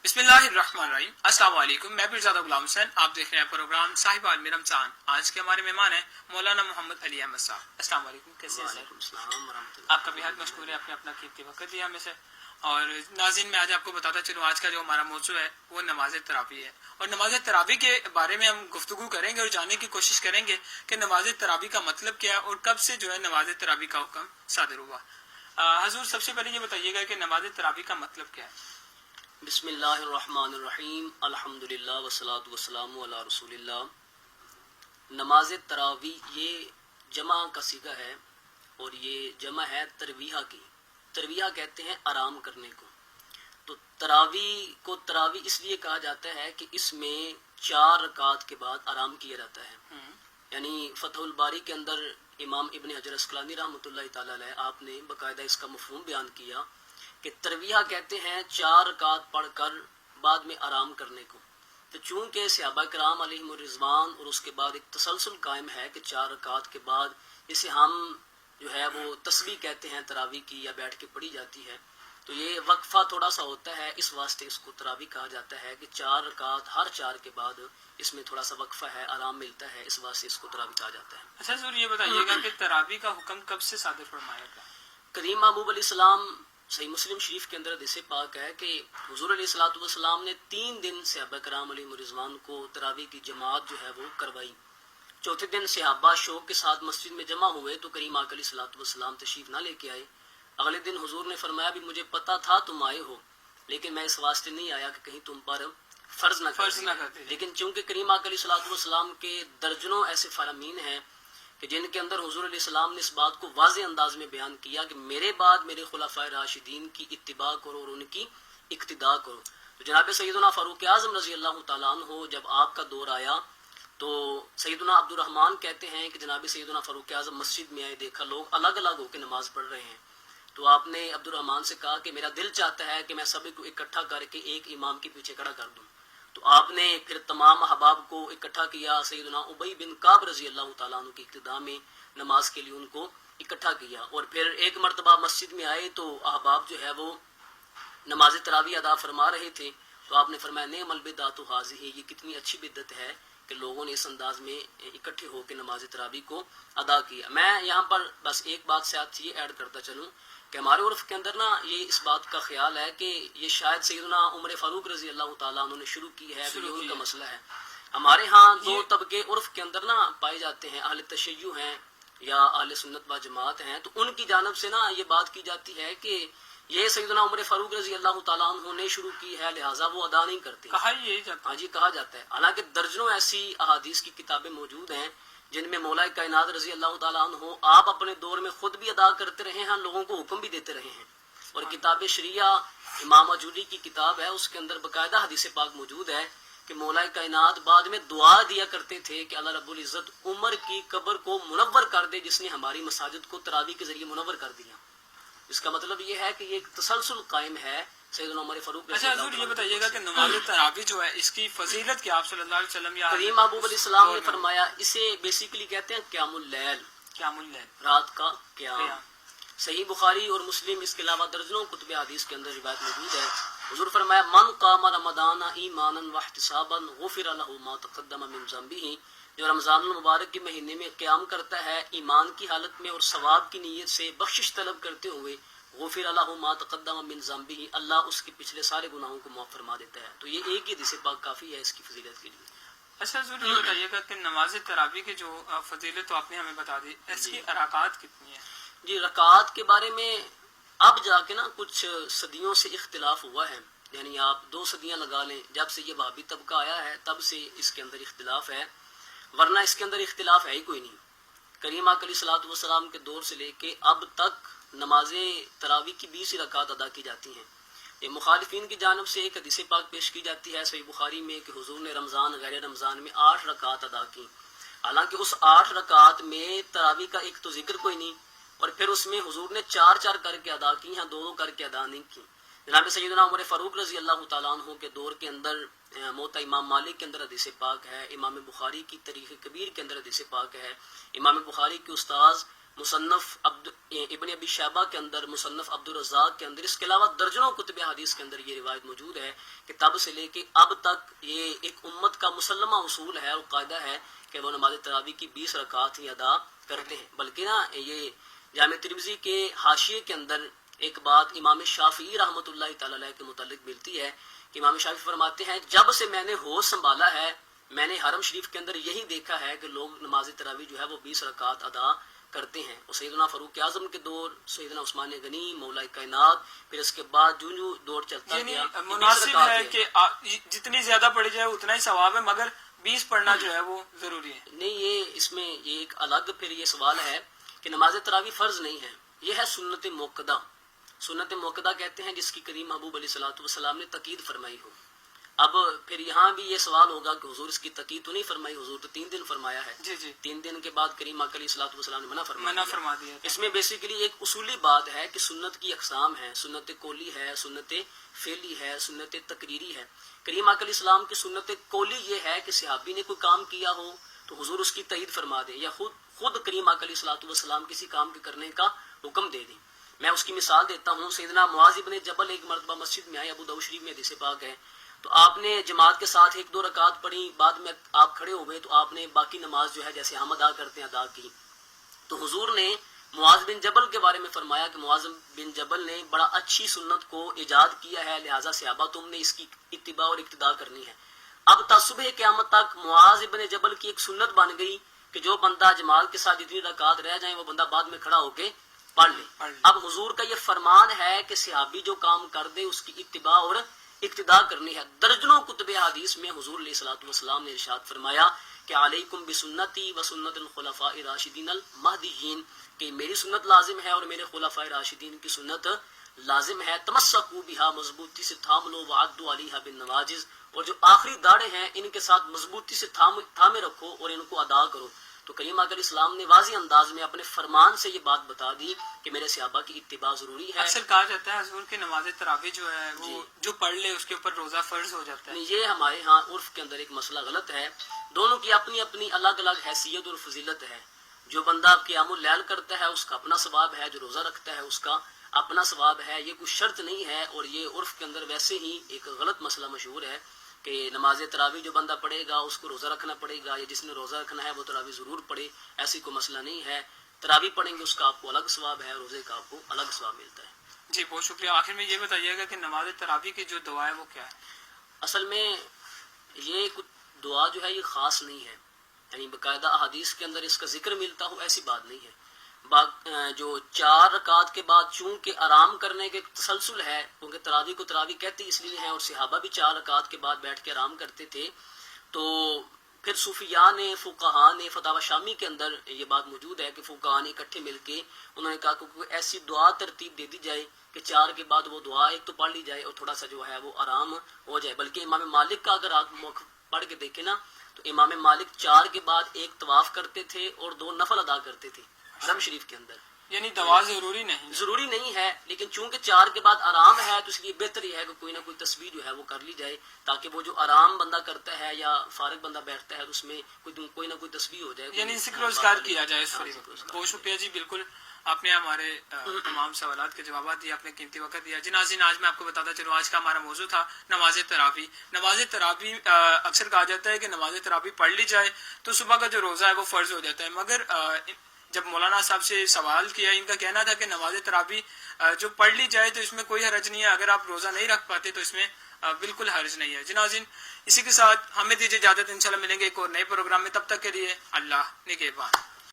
बिस्मिल्लाहिर्रहमानिर्रहीम। अस्सलाम वालेकुम। मैं पीरज़ादा गुलाम हुसैन, आप देख रहे हैं प्रोग्राम साहिब आलमी रमज़ान। आज के हमारे मेहमान हैं मौलाना मोहम्मद अली अहमद साहब। अस्सलाम वालेकुम, कैसे हैं सर? आपका बेहद मशकूर है, आपने अपना कीमती वक्त दिया हमें से। और नाज़रीन, मैं आज आपको बताता चलूँ, आज का जो हमारा मौजू है वो नमाज तरावी है। और नमाज तरावी के बारे में हम गुफ्तगू करेंगे और जानने की कोशिश करेंगे कि नमाज तरावी का मतलब क्या है और कब से जो है नमाज तरावी का हुक्म सादर हुआ। हजूर, सबसे पहले ये बताइएगा कि नमाज तरावी का मतलब क्या है? बिस्मिल्लाहिर्रहमानिर्रहीम, अल्हम्दुलिल्लाह वस्सलातु वस्सलामु अला रसूलिल्लाह। नमाज तरावी ये जमा का सीगा है और ये जमा है तरवीहा की। तरवीहा कहते हैं आराम करने को। तो तरावी को तरावी इसलिए कहा जाता है कि इसमें 4 रकात के बाद आराम किया जाता है। यानी फतहुल बारी के अंदर इमाम इब्न हजर अस्कलानी रहमतुल्लाह तआला अलैह आपने बाकायदा इसका मफहूम बयान किया कि तरविया कहते हैं 4 रकात पढ़कर बाद में आराम करने को। तो चूंकि सहाबा किराम अलैहिम रिज़वान और उसके बाद एक तसलसल कायम है कि 4 रकात के बाद इसे हम जो है वो तस्बीह कहते हैं तरावी की, या बैठ के पढ़ी जाती है। तो ये वक्फा थोड़ा सा होता है, इस वास्ते इसको तरावी कहा जाता है कि 4 रकात हर 4 के बाद इसमें थोड़ा सा वक्फा है, आराम मिलता है, इस वास्ते इसको तरावी कहा जाता है। अच्छा सर, ये बताइएगा कि तरावी का हुक्म कब से सादर फरमाया गया? करीम महबूब अलैहिस्सलाम सही मुस्लिम शरीफ के अंदर हदीस पाक है कि हुजूर अलैहिस्सलातु वस्सलाम ने 3 दिन सहाबा किराम अलैहिम रिज़वान को तरावी की जमात जो है वो करवाई। चौथे दिन सहाबा शौक के साथ मस्जिद में जमा हुए तो करीम आका अलैहिस्सलातु वस्सलाम तशरीफ ना लेके आए। अगले दिन हुजूर ने फरमाया भी मुझे पता था तुम आए हो, लेकिन मैं इस वास्ते नहीं आया कि कहीं तुम पर फर्ज न करते। लेकिन चूंकि करीम आका अलैहिस्सलातु वस्सलाम के दर्जनों ऐसे फरामीन हैं कि जिनके अंदर हुजूर अलैहिस्सलाम ने इस बात को वाज़ेह अंदाज में बयान किया कि मेरे बाद मेरे खुलाफाए राशिदीन की इत्तिबा करो और उनकी इक्तिदा करो। तो जनाब सैयदना फारूक आज़म रज़ी अल्लाह तआला अन्हु जब आपका दौर आया तो सैयदना अब्दुर्रहमान कहते हैं कि जनाब सैयदना फारूक आज़म मस्जिद में आए, देखा लोग अलग अलग होकर नमाज पढ़ रहे हैं। तो आपने अब्दुर्रहमान से कहा कि मेरा दिल चाहता है कि मैं सभी को इकट्ठा करके एक इमाम के पीछे खड़ा कर दूं। तो आपने फिर तमाम अहबाब को इकट्ठा किया। सैयदना उबई बिन काब रजी अल्लाह तआला अन्हु की इक्तिदा में नमाज के लिए उनको इकट्ठा किया। और फिर एक मरतबा मस्जिद में आए तो अहबाब जो है वो नमाज तरावी अदा फरमा रहे थे। तो आपने फरमाया नेमल बिदअतु हाज़िही, ये कितनी अच्छी बिदअत है कि लोगों ने इस अंदाज में इकट्ठे होकर नमाज तरावी को अदा किया। मैं यहाँ पर बस एक बात साथ ये ऐड करता चलूँ कि हमारे उर्फ के अंदर ना ये इस बात का ख्याल है कि ये शायद सैयदना उमर फारूक रजी अल्लाह तआला उन्होंने शुरू की है, तो ये उनका मसला है। हमारे यहाँ 2 तबके उर्फ के अंदर ना पाए जाते हैं, अहले तशय्युअ हैं या अहले सुन्नत व जमात हैं। तो उनकी जानिब से ना ये बात की जाती है कि ये सैयदना उमर फारूक रजी अल्लाह तआला उन्होंने शुरू की है, लिहाजा वो अदा नहीं करते। कहा यही जाता हाँ जी, कहा जाता है। हालांकि दर्जनों ऐसी अहादीस की किताबें मौजूद हैं जिनमें मौलाए कायनात रजी अल्लाह तआला अन्हु आप अपने दौर में खुद भी अदा करते रहे हैं, लोगों को हुक्म भी देते रहे हैं। और किताब शरिया इमाम अजूरी की किताब है, उसके अंदर बाकायदा हदीस पाक मौजूद है कि मौलाए कायनात बाद में दुआ दिया करते थे कि अल्लाह रब्बुल इज्जत उमर की कब्र को मुनव्वर कर दे जिसने हमारी मसाजिद को तरावी के जरिए मुनव्वर कर दिया। इसका मतलब ये है कि ये एक तसलसल कायम है सैयदना उमर फारूक। अच्छा हुजूर, ये बताइएगा कि नमाज तरावी जो है इसकी फजीलत क्या आप सल्लल्लाहु अलैहि वसल्लम या करीम महबूब अलैहिस्सलाम ने फरमाया, इसे बेसिकली कहते हैं क़यामुल लैल, रात का क़याम। सही बुखारी और मुस्लिम इसके अलावा दर्जनों कुतुब हदीस के अंदर रिवायत मौजूद है। हुजूर फरमाया मन क़ाम रमज़ान ईमानन व इहतिसाबन गुफ़िर लहु मा तक़द्दम मिन ज़ंबिही, जो रमज़ानुल मुबारक के महीने में क़याम करता है ईमान की हालत में और सवाब की नीयत से बख्शिश तलब करते हुए, गुफ़िर लहु मा तक़द्दम मिन ज़ंबिही, अल्लाह उसके पिछले सारे गुनाहों को माफ़ फरमा देता है। तो ये एक ही हदीस पाक काफ़ी है इसकी फजीलत के लिए। अच्छा ज़रूर ये बताइएगा कि नमाज तरावी की जो फजीलत तो आपने हमें बता दी, इसकी अरकात कितनी है? जी, रकात के बारे में अब जाके ना कुछ सदियों से इख्तिलाफ हुआ है। यानी आप 2 सदियां लगा लें, जब से ये वहाबी तबका आया है तब से इसके अंदर इख्तिलाफ है, वरना इसके अंदर इख्तिलाफ है ही कोई नहीं। करीम आका अलैहिस्सलातु वस्सलाम के दौर से लेके अब तक नमाज तरावी की 20 रकात अदा की जाती हैं। ये मुखालिफिन की जानब से एक हदीस पाक पेश की जाती है सही बुखारी में कि हुजूर ने रमज़ान गैर रमज़ान में 8 रकात अदा की। हालांकि उस 8 रकात में तरावी का एक तो जिक्र कोई नहीं, और फिर उसमें हुजूर ने 4-4 करके अदा की हैं, 2-2 करके अदा नहीं की। जनाब सैयदना उमर फारूक रजी अल्लाह तआला अन्हु के दौर के अंदर मोता इमाम मालिक के अंदर हदीस पाक है, इमाम बुखारी की तारीख कबीर के अंदर हदीस पाक है, इमाम बुखारी के उस्ताद مصنف ابن ابی شیبہ کے اندر، مصنف عبد الرزاق کے اندر، اس کے علاوہ درجنوں کتب حدیث کے اندر یہ روایت موجود ہے کہ تب سے لے کے اب تک یہ ایک امت کا مسلمہ اصول ہے اور قاعدہ ہے کہ وہ نماز تراویح کی 20 رکعات ہی ادا کرتے ہیں. بلکہ نا یہ جامع ترمذی کے حاشیے کے اندر ایک بات امام شافعی رحمۃ اللہ تعالی علیہ کے متعلق ملتی ہے کہ امام شافعی فرماتے ہیں جب سے میں نے ہوش سنبھالا ہے میں نے حرم شریف کے اندر یہی دیکھا ہے کہ لوگ نماز تراویح جو ہے وہ 20 رکعات ادا کرتے ہیں. اور سیدنا فاروق اعظم کے دور، سیدنا عثمان غنی، مولا کائنات، پھر اس کے بعد جو دور چلتا گیا. مناسب ہے کہ جتنی زیادہ پڑھی جائے اتنا ہی ثواب ہے، مگر 20 پڑھنا جو ہے وہ ضروری ہے. نہیں، یہ اس میں یہ ایک الگ پھر یہ سوال ہے کہ نماز تراویح فرض نہیں ہے، یہ ہے سنت موقدہ. سنت موقدہ کہتے ہیں جس کی کریم محبوب علیہ الصلوۃ والسلام نے تاکید فرمائی ہو. اب پھر یہاں بھی یہ سوال ہوگا کہ حضور اس کی تاکید تو نہیں فرمائی، حضور تو 3 دن فرمایا ہے. جی جی 3 دن کے بعد کریم آقا علیہ الصلوۃ والسلام نے منع فرما دیا. اس میں بیسیکلی ایک اصولی بات ہے کہ سنت کی اقسام ہے، سنت قولی ہے، سنت فعلی ہے، سنت تقریری ہے. کریم آقا علیہ السلام کی سنت قولی یہ ہے کہ صحابی نے کوئی کام کیا ہو تو حضور اس کی تائید فرما دے، یا خود کریم آقا علیہ الصلوۃ والسلام کسی کام کے کرنے کا حکم دے دیں. میں اس کی مثال دیتا ہوں. سیدنا معاذ بن جبل ایک مرتبہ مسجد میں آئے، ابو داؤد شریف میں حدیث پاک ہے، تو آپ نے جماعت کے ساتھ 1-2 رکعت پڑھی، بعد میں آپ کھڑے ہوئے تو آپ نے باقی نماز جو ہے جیسے ہم ادا کرتے ہیں ادا کی. تو حضور نے معاذ بن جبل کے بارے میں فرمایا کہ معاذ بن جبل نے بڑا اچھی سنت کو ایجاد کیا ہے، لہٰذا صحابہ تم نے اس کی اتباع اور اقتداء کرنی ہے. اب تا صبح قیامت تک معاذ بن جبل کی ایک سنت بن گئی کہ جو بندہ جماعت کے ساتھ جتنی رکعت رہ جائیں وہ بندہ بعد میں کھڑا ہو کے پڑھ لے. اب حضور کا یہ فرمان ہے کہ صحابی جو کام کر دے اس کی اتباع اور اقتداء کرنی ہے. درجنوں کتب حدیث میں حضور علیہ الصلوۃ والسلام نے ارشاد فرمایا کہ علیکم بسنتی و سنت الخلفاء الراشدین المہدیین، کہ میری سنت لازم ہے اور میرے خلفاء راشدین کی سنت لازم ہے. تمسکوا بہا، مضبوطی سے تھام لو، وعدوا علیہا بالنواجذ، اور جو آخری داڑے ہیں ان کے ساتھ مضبوطی سے تھامے رکھو اور ان کو ادا کرو. تو کریم آقا علیہ السلام نے واضح انداز میں اپنے فرمان سے یہ بات بتا دی کہ میرے صحابہ کی اتباع ضروری ہے. اکثر کہا جاتا ہے حضور کی نماز تراویح جو ہے وہ جو پڑھ لے اس کے اوپر روزہ فرض ہو جاتا ہے. یہ ہمارے ہاں عرف کے اندر ایک مسئلہ غلط ہے. دونوں کی اپنی اپنی الگ الگ حیثیت اور فضیلت ہے. جو بندہ قیام اللیل کرتا ہے اس کا اپنا ثواب ہے، جو روزہ رکھتا ہے اس کا اپنا ثواب ہے. یہ کوئی شرط نہیں ہے. اور یہ عرف کے اندر ویسے ہی ایک غلط مسئلہ مشہور ہے کہ نماز تراویح جو بندہ پڑھے گا اس کو روزہ رکھنا پڑے گا، یا جس نے روزہ رکھنا ہے وہ تراویح ضرور پڑھے. ایسی کوئی مسئلہ نہیں ہے. تراویح پڑھیں گے اس کا آپ کو الگ ثواب ہے، روزے کا آپ کو الگ ثواب ملتا ہے. جی بہت شکریہ. آخر میں یہ بتائیے گا کہ نماز تراویح کی جو دعا ہے وہ کیا ہے؟ اصل میں یہ دعا جو ہے یہ خاص نہیں ہے، یعنی باقاعدہ احادیث کے اندر اس کا ذکر ملتا ہو ایسی بات نہیں ہے. جو 4 رکعت کے بعد چونکہ آرام کرنے کے تسلسل ہے، کیونکہ تراویح کو تراویح کہتے اس لیے ہیں اور صحابہ بھی 4 رکعت کے بعد بیٹھ کے آرام کرتے تھے. تو پھر صوفیاء نے، فقہاء نے فتاوی شامی کے اندر یہ بات موجود ہے کہ فقہاء نے اکٹھے مل کے انہوں نے کہا کہ کوئی ایسی دعا ترتیب دے دی جائے کہ 4 کے بعد وہ دعا ایک تو پڑھ لی جائے اور تھوڑا سا جو ہے وہ آرام ہو جائے. بلکہ امام مالک کا اگر آپ پڑھ کے دیکھیں نا تو امام مالک 4 کے بعد ایک طواف کرتے تھے اور 2 نفل ادا کرتے تھے حرم شریف کے اندر. یعنی دعا ضروری نہیں ہے، لیکن چونکہ 4 کے بعد آرام ہے تو اس لیے بہتر یہ ہے کہ کوئی نہ کوئی تسبیح جو ہے وہ کر لی جائے، تاکہ وہ جو آرام بندہ کرتا ہے یا فارغ بندہ بیٹھتا ہے اس میں کوئی نہ کوئی تسبیح ہو جائے، یعنی ذکر و اذکار کیا جائے اس فریضے کو. بہت شکریہ جی. بالکل آپ نے ہمارے تمام سوالات کے جوابات دیے، آپ نے قیمتی وقت دیا. جی ناظرین، آج میں آپ کو بتاتا چلوں آج کا ہمارا موضوع تھا نماز تراویح. نماز تراویح اکثر کہا جاتا ہے کہ نماز تراویح پڑھ لی جائے تو صبح کا جو روزہ ہے وہ فرض ہو جاتا ہے. مگر جب مولانا صاحب سے سوال کیا، ان کا کہنا تھا کہ نماز تراویح جو پڑھ لی جائے تو اس میں کوئی حرج نہیں ہے، اگر آپ روزہ نہیں رکھ پاتے تو اس میں بالکل حرج نہیں ہے. جی ناظرین، اسی کے ساتھ ہمیں دیجیے اجازت، انشاءاللہ ملیں گے ایک اور نئے پروگرام میں. تب تک کے لیے اللہ نگہبان.